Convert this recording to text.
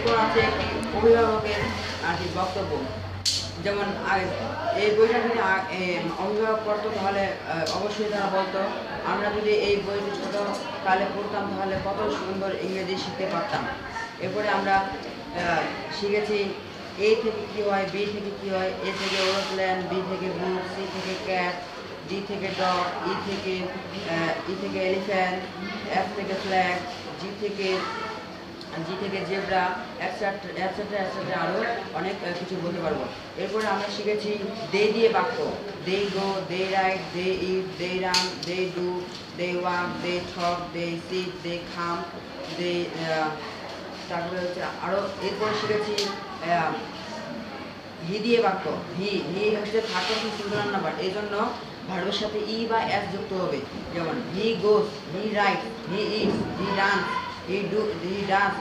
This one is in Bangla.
এরপর আছে একটি অভিভাবকের আর কি বক্তব্য। যেমন এই বইটা যদি অভিভাবক পড়তো তাহলে অবশ্যই তারা বলতো আমরা যদি এই বইটি ছোটোকালে পড়তাম তাহলে কত সুন্দর ইংরেজি শিখতে পারতাম। এরপরে আমরা শিখেছি এ থেকে কী হয়, বি থেকে কী হয়, এ থেকে এরোপ্লেন, বি থেকে বুক, সি থেকে ক্যাট, ডি থেকে ডগ, ই থেকে এলিফ্যান্ট, এফ থেকে ফ্ল্যাগ, জি থেকে জেব্রা, অ্যাটসেট্রা অ্যাটসেট্রা অ্যাটসেট্রা, আরও অনেক কিছু বলতে পারবো। এরপরে আমরা শিখেছি দে দিয়ে বাক্য। They go, they write, they eat, they run, they do, they walk, they talk, they sit, they come, they, তারপরে হচ্ছে আরও এরপরে শিখেছি হি দিয়ে বাক্য। হি হচ্ছে থার্ড পারসন সিঙ্গুলার নাম্বার, এই জন্য ভার্বের সাথে ই বা এস যুক্ত হবে। যেমন he goes, he writes, he eats, he runs, he dance,